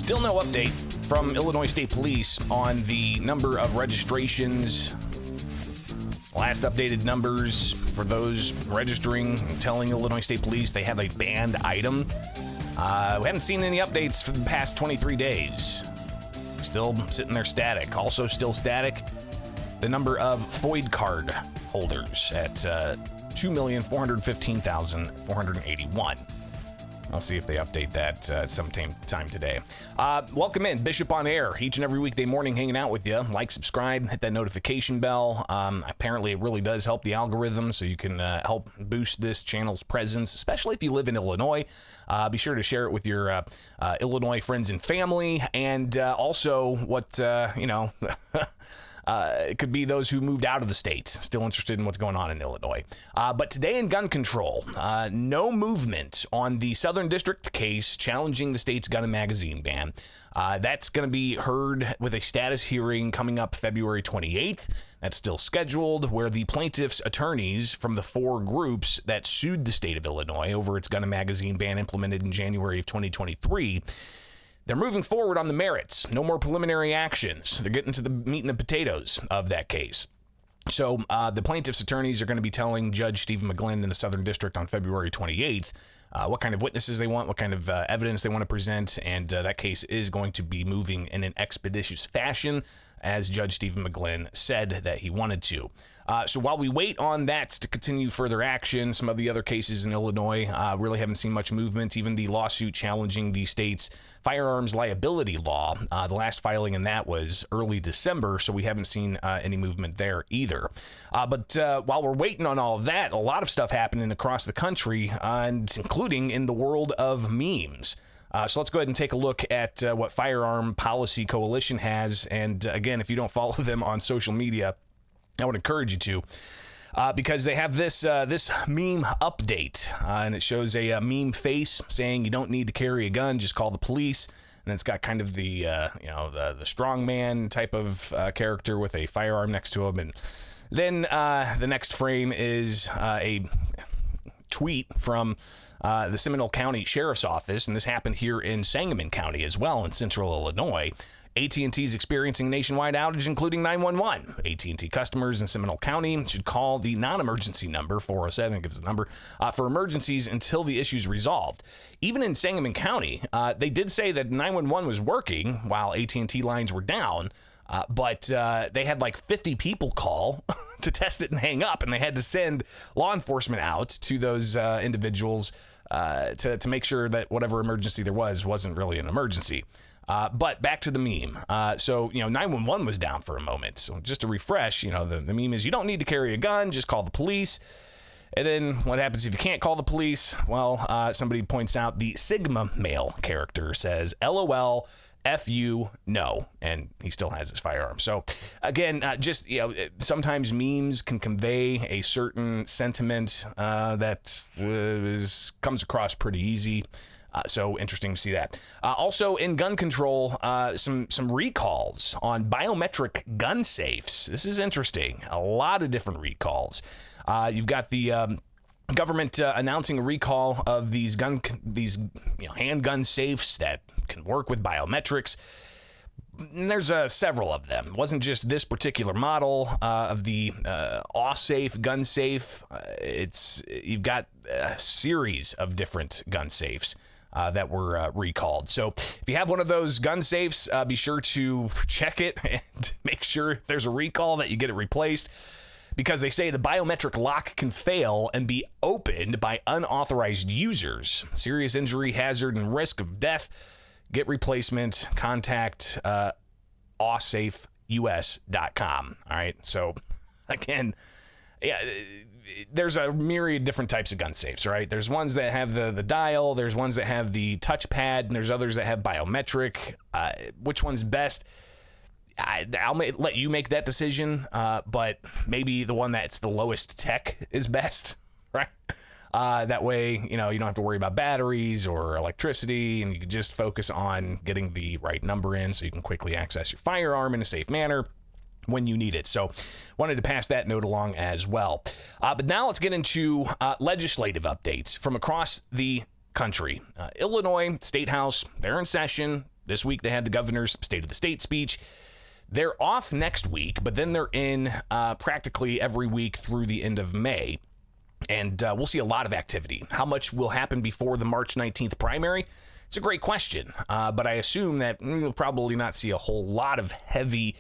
Still no update from Illinois State Police on the number of registrations. Last updated numbers for those registering, telling Illinois State Police they have a banned item. We haven't seen any updates for the past 23 days. Still sitting there static. Also still static, the number of FOID card holders at 2,415,481. I'll see if they update that at some time today. Welcome in, Bishop on Air, each and every weekday morning hanging out with you. Like, subscribe, hit that notification bell. Apparently, it really does help the algorithm, so you can help boost this channel's presence, especially if you live in Illinois. Be sure to share it with your Illinois friends and family, and also what, it could be those who moved out of the state, still interested in what's going on in Illinois. But today in gun control, no movement on the Southern District case challenging the state's gun and magazine ban. That's going to be heard with a status hearing coming up February 28th. That's still scheduled, where the plaintiffs' attorneys from the four groups that sued the state of Illinois over its gun and magazine ban implemented in January of 2023, they're moving forward on the merits. No more preliminary actions. They're getting to the meat and the potatoes of that case. So the plaintiff's attorneys are going to be telling Judge Stephen McGlynn in the Southern District on February 28th what kind of witnesses they want, what kind of evidence they want to present, and that case is going to be moving in an expeditious fashion, as Judge Stephen McGlynn said that he wanted to. So while we wait on that to continue further action, some of the other cases in Illinois really haven't seen much movement. Even the lawsuit challenging the state's firearms liability law, the last filing in that was early December, so we haven't seen any movement there either. But while we're waiting on all of that, a lot of stuff happening across the country, and including in the world of memes. So let's go ahead and take a look at what Firearm Policy Coalition has. And again, if you don't follow them on social media, I would encourage you to, because they have this meme update, and it shows a meme face saying you don't need to carry a gun, just call the police. And it's got kind of the the strongman type of character with a firearm next to him. And then the next frame is a tweet from the Seminole County Sheriff's Office, and this happened here in Sangamon County as well in central Illinois. AT&T is experiencing nationwide outage, including 911. AT&T customers in Seminole County should call the non-emergency number, 407, gives the number, for emergencies until the issue is resolved. Even in Sangamon County, they did say that 911 was working while AT&T lines were down, but they had like 50 people call to test it and hang up, and they had to send law enforcement out to those individuals to make sure that whatever emergency there wasn't really an emergency. But back to the meme. So 911 was down for a moment. So just to refresh, the meme is you don't need to carry a gun, just call the police. And then what happens if you can't call the police? Well, somebody points out the Sigma male character says, LOL, F you, no, and he still has his firearm. So again, sometimes memes can convey a certain sentiment that comes across pretty easy. So interesting to see that. Also in gun control, some recalls on biometric gun safes. This is interesting. A lot of different recalls. You've got the government announcing a recall of these handgun safes that can work with biometrics. And there's several of them. It wasn't just this particular model of the AwSafe gun safe. You've got a series of different gun safes that were recalled. So if you have one of those gun safes, be sure to check it and make sure if there's a recall that you get it replaced, because they say the biometric lock can fail and be opened by unauthorized users. Serious injury, hazard, and risk of death. Get replacement. Contact awsafeus.com. All right. So again, there's a myriad of different types of gun safes, right? There's ones that have the dial, there's ones that have the touchpad, and there's others that have biometric. Which one's best? I'll let you make that decision, but maybe the one that's the lowest tech is best, right? That way, you don't have to worry about batteries or electricity, and you can just focus on getting the right number in so you can quickly access your firearm in a safe manner when you need it. So wanted to pass that note along as well. But now let's get into legislative updates from across the country. Illinois State House, they're in session. This week they had the governor's State of the State speech. They're off next week, but then they're in practically every week through the end of May. And we'll see a lot of activity. How much will happen before the March 19th primary? It's a great question, but I assume that we'll probably not see a whole lot of heavy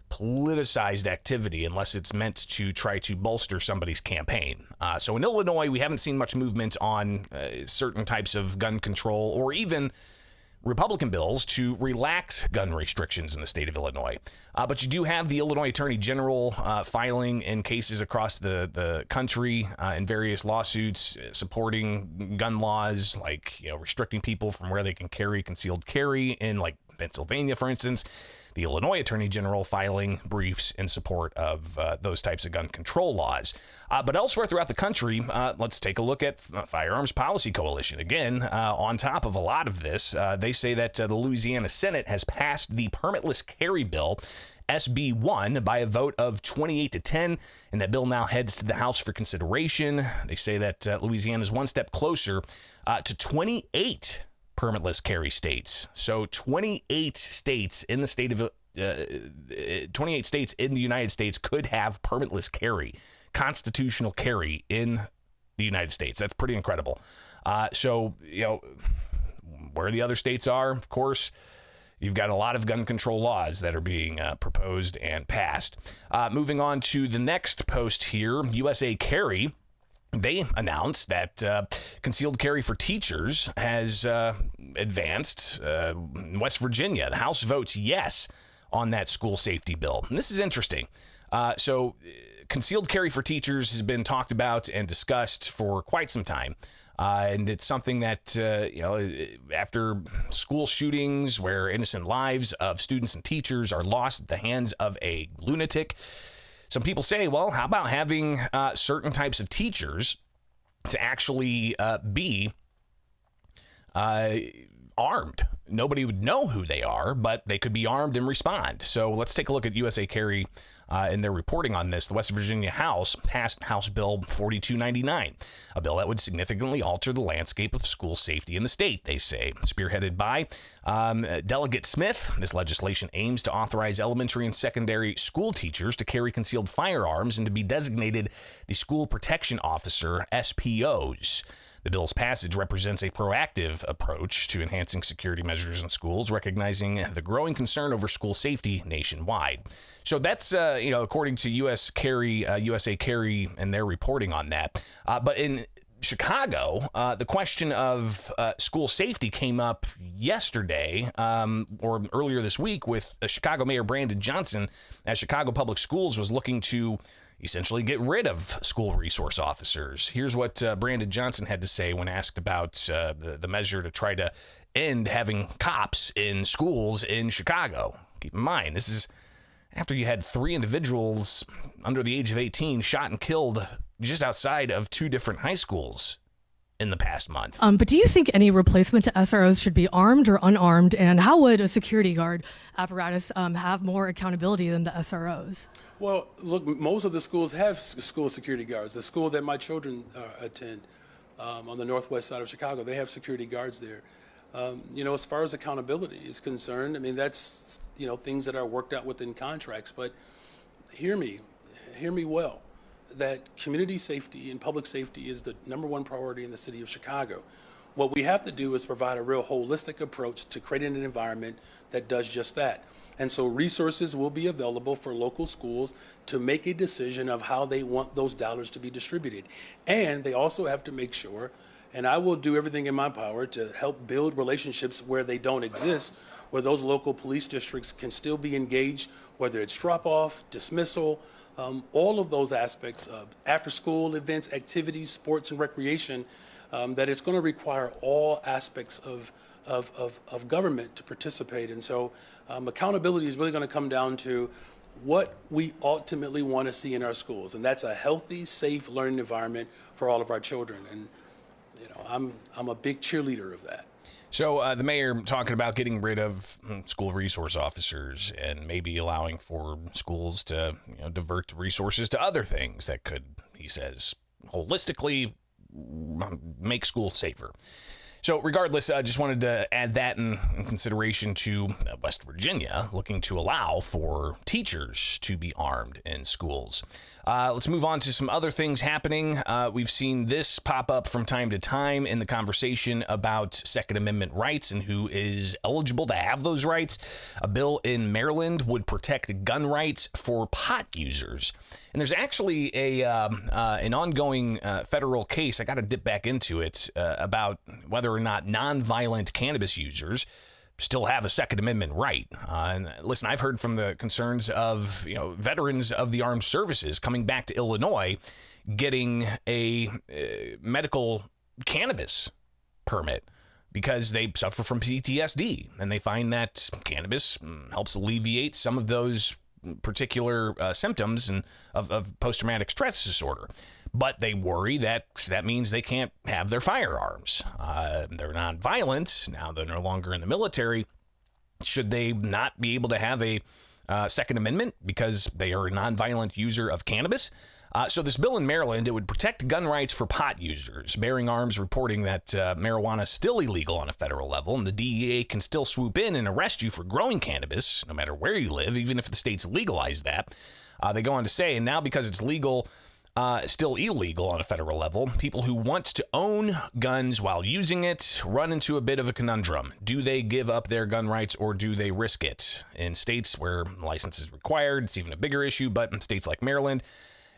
politicized activity unless it's meant to try to bolster somebody's campaign. So in Illinois, we haven't seen much movement on certain types of gun control or even Republican bills to relax gun restrictions in the state of Illinois. But you do have the Illinois Attorney General filing in cases across the country in various lawsuits supporting gun laws, like restricting people from where they can carry concealed carry in like Pennsylvania, for instance. The Illinois Attorney General filing briefs in support of those types of gun control laws. But elsewhere throughout the country, let's take a look at Firearms Policy Coalition. Again, on top of a lot of this, they say that the Louisiana Senate has passed the Permitless Carry bill, SB 1, by a vote of 28-10, and that bill now heads to the House for consideration. They say that Louisiana is one step closer to 28 permitless carry states. So 28 states in the state of 28 states in the United States could have permitless carry, constitutional carry in the United States. That's pretty incredible. So where the other states are, of course, you've got a lot of gun control laws that are being proposed and passed. Moving on to the next post here, USA Carry. They announced that concealed carry for teachers has advanced in West Virginia. The House votes yes on that school safety bill. And this is interesting. So concealed carry for teachers has been talked about and discussed for quite some time. And it's something that, after school shootings where innocent lives of students and teachers are lost at the hands of a lunatic, some people say, well, how about having certain types of teachers to actually be armed? Nobody would know who they are, but they could be armed and respond. So let's take a look at USA Carry and their reporting on this. The West Virginia House passed House Bill 4299, a bill that would significantly alter the landscape of school safety in the state, they say. Spearheaded by Delegate Smith, this legislation aims to authorize elementary and secondary school teachers to carry concealed firearms and to be designated the School Protection Officer, SPOs. The bill's passage represents a proactive approach to enhancing security measures in schools, recognizing the growing concern over school safety nationwide. So that's, according to USA Carry and their reporting on that. But in Chicago, the question of school safety came up yesterday or earlier this week with Chicago Mayor Brandon Johnson, as Chicago Public Schools was looking to essentially get rid of school resource officers. Here's what Brandon Johnson had to say when asked about the measure to try to end having cops in schools in Chicago. Keep in mind, this is after you had 3 individuals under the age of 18 shot and killed just outside of 2 different high schools in the past month. But do you think any replacement to SROs should be armed or unarmed? And how would a security guard apparatus have more accountability than the SROs? Well, look, most of the schools have school security guards. The school that my children attend on the northwest side of Chicago, they have security guards there. As far as accountability is concerned, I mean, that's, things that are worked out within contracts. But hear me well, that community safety and public safety is the #1 priority in the city of Chicago. What we have to do is provide a real holistic approach to creating an environment that does just that. And so resources will be available for local schools to make a decision of how they want those dollars to be distributed. And they also have to make sure, and I will do everything in my power to help build relationships where they don't exist, where those local police districts can still be engaged, whether it's drop-off, dismissal, all of those aspects of after-school events, activities, sports, and recreation, that it's going to require all aspects of government to participate. And so accountability is really going to come down to what we ultimately want to see in our schools, and that's a healthy, safe learning environment for all of our children. And I'm a big cheerleader of that. So the mayor talking about getting rid of school resource officers and maybe allowing for schools to divert resources to other things that could, he says, holistically make schools safer. So regardless, I just wanted to add that in consideration to West Virginia looking to allow for teachers to be armed in schools. Let's move on to some other things happening. We've seen this pop up from time to time in the conversation about Second Amendment rights and who is eligible to have those rights. A bill in Maryland would protect gun rights for pot users. And there's actually an ongoing federal case, I got to dip back into it, about whether or not nonviolent cannabis users still have a Second Amendment right. And listen, I've heard from the concerns of veterans of the armed services coming back to Illinois, getting a medical cannabis permit because they suffer from PTSD, and they find that cannabis helps alleviate some of those particular symptoms of post-traumatic stress disorder. But they worry that means they can't have their firearms. They're non-violent. Now they're no longer in the military. Should they not be able to have a Second Amendment because they are a non-violent user of cannabis? So this bill in Maryland, it would protect gun rights for pot users. Bearing Arms reporting that marijuana is still illegal on a federal level, and the DEA can still swoop in and arrest you for growing cannabis, no matter where you live, even if the states legalize that. They go on to say, and now because it's legal, still illegal on a federal level, people who want to own guns while using it run into a bit of a conundrum. Do they give up their gun rights or do they risk it? In states where license is required, it's even a bigger issue, but in states like Maryland,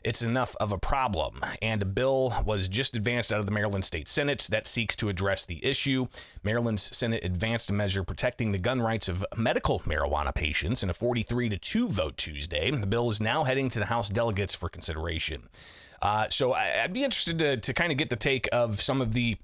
it's enough of a problem. And a bill was just advanced out of the Maryland State Senate that seeks to address the issue. Maryland's Senate advanced a measure protecting the gun rights of medical marijuana patients in a 43-2 vote Tuesday. The bill is now heading to the House delegates for consideration. So I'd be interested to kind of get the take of some of the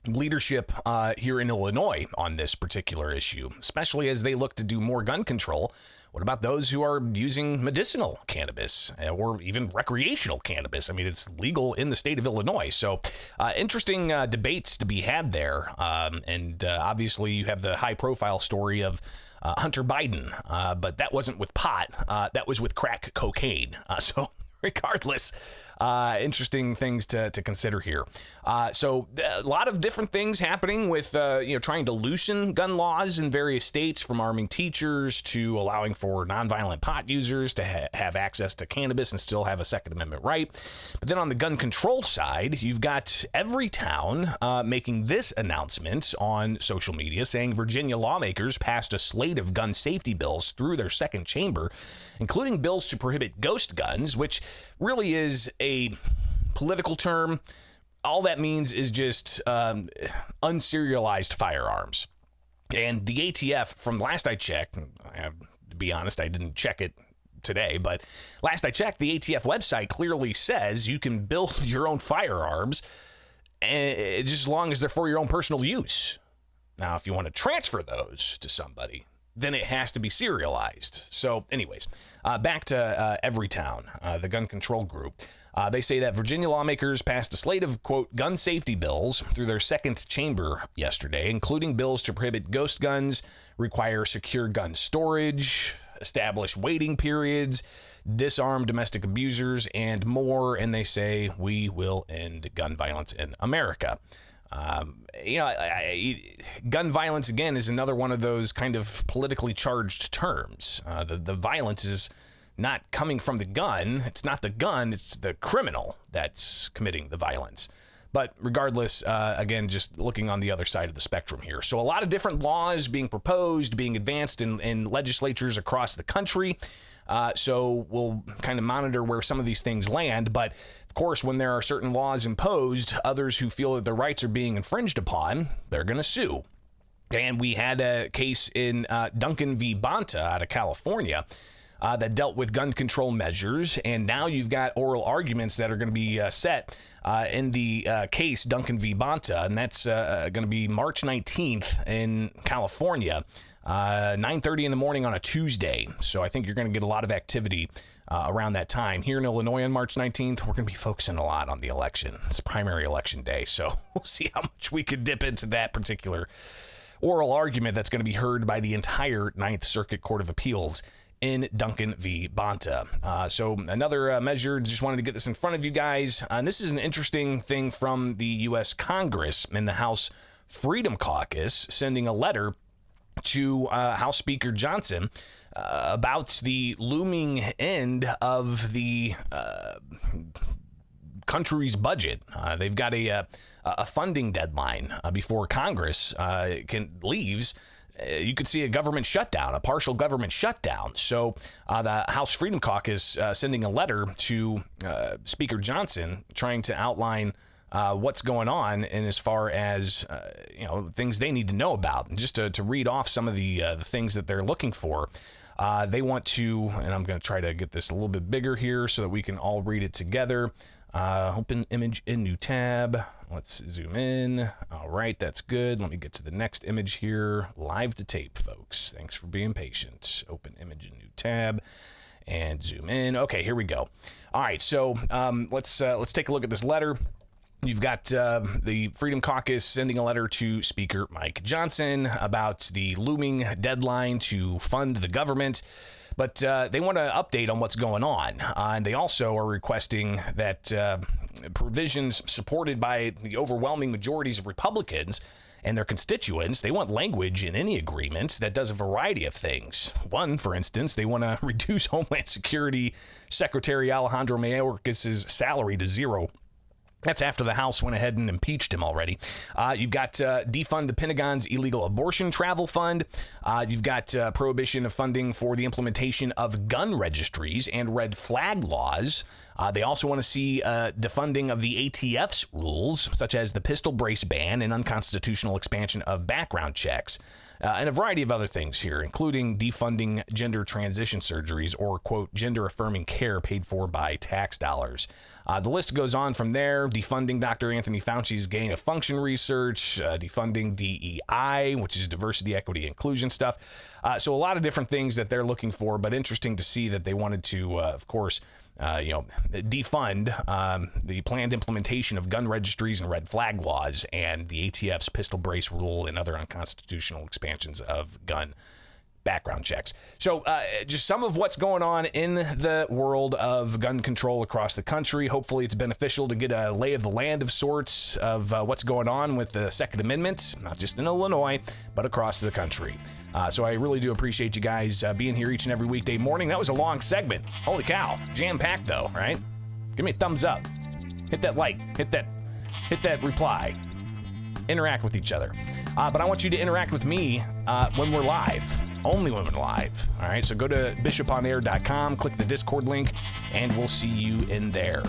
leadership here in Illinois on this particular issue, especially as they look to do more gun control. What about those who are using medicinal cannabis or even recreational cannabis? I mean, it's legal in the state of Illinois. So interesting debates to be had there. And obviously you have the high profile story of Hunter Biden, but that wasn't with pot. That was with crack cocaine. So regardless, interesting things to consider here. So a lot of different things happening with, trying to loosen gun laws in various states, from arming teachers to allowing for nonviolent pot users to have access to cannabis and still have a Second Amendment right. But then on the gun control side, you've got every town making this announcement on social media, saying Virginia lawmakers passed a slate of gun safety bills through their second chamber, including bills to prohibit ghost guns, which really is a political term. All that means is just unserialized firearms. And the ATF, from last I checked, I have to be honest, I didn't check it today, but last I checked, the ATF website clearly says you can build your own firearms just as long as they're for your own personal use. Now, if you want to transfer those to somebody, then it has to be serialized. So anyways, back to Everytown, the gun control group. They say that Virginia lawmakers passed a slate of, quote, gun safety bills through their second chamber yesterday, including bills to prohibit ghost guns, require secure gun storage, establish waiting periods, disarm domestic abusers, and more. And they say, we will end gun violence in America. Gun violence, again, is another one of those kind of politically charged terms. The violence is not coming from the gun. It's not the gun. It's the criminal that's committing the violence. But regardless, again, just looking on the other side of the spectrum here. So a lot of different laws being proposed, being advanced in legislatures across the country. So we'll kind of monitor where some of these things land. But of course, when there are certain laws imposed, others who feel that their rights are being infringed upon, they're going to sue. And we had a case in Duncan v. Bonta out of California that dealt with gun control measures. And now you've got oral arguments that are going to be set in the case Duncan v. Bonta. And that's going to be March 19th in California. 9:30 in the morning on a Tuesday. So I think you're going to get a lot of activity around that time. Here in Illinois on March 19th, we're going to be focusing a lot on the election. It's primary election day, so we'll see how much we could dip into that particular oral argument that's going to be heard by the entire Ninth Circuit Court of Appeals in Duncan v. Bonta. So another measure, just wanted to get this in front of you guys. And this is an interesting thing from the U.S. Congress in the House Freedom Caucus sending a letter to House Speaker Johnson about the looming end of the country's budget. They've got a funding deadline before Congress leaves. You could see a government shutdown, a partial government shutdown. So the House Freedom Caucus sending a letter to Speaker Johnson trying to outline what's going on and as far as things they need to know about. And just to read off some of the things that they're looking for. They want to, and I'm going to try to get this a little bit bigger here so that we can all read it together. Open image in new tab. Let's zoom in. All right, that's good. Let me get to the next image here. Live to tape, folks. Thanks for being patient. Open image in new tab and zoom in. Okay, here we go. All right, so let's take a look at this letter. You've got the Freedom Caucus sending a letter to Speaker Mike Johnson about the looming deadline to fund the government. But they want an update on what's going on. And they also are requesting that provisions supported by the overwhelming majorities of Republicans and their constituents, they want language in any agreement that does a variety of things. One, for instance, they want to reduce Homeland Security Secretary Alejandro Mayorkas' salary to zero. That's after the House went ahead and impeached him already. You've got defund the Pentagon's illegal abortion travel fund. You've got prohibition of funding for the implementation of gun registries and red flag laws. They also want to see defunding of the ATF's rules, such as the pistol brace ban and unconstitutional expansion of background checks. And a variety of other things here, including defunding gender transition surgeries or, quote, gender-affirming care paid for by tax dollars. The list goes on from there. Defunding Dr. Anthony Fauci's gain-of-function research, defunding DEI, which is diversity, equity, inclusion stuff. So a lot of different things that they're looking for, but interesting to see that they wanted to, of course, defund the planned implementation of gun registries and red flag laws and the ATF's pistol brace rule and other unconstitutional expansions of gun background checks. So just some of what's going on in the world of gun control across the country. Hopefully it's beneficial to get a lay of the land of sorts of what's going on with the Second Amendment, not just in Illinois, but across the country. So I really do appreciate you guys being here each and every weekday morning. That was a long segment. Holy cow. Jam-packed though, right? Give me a thumbs up. Hit that like. Hit that reply. Interact with each other. But I want you to interact with me when we're live. Only when we're live. All right, so go to bishoponair.com, click the Discord link, and we'll see you in there.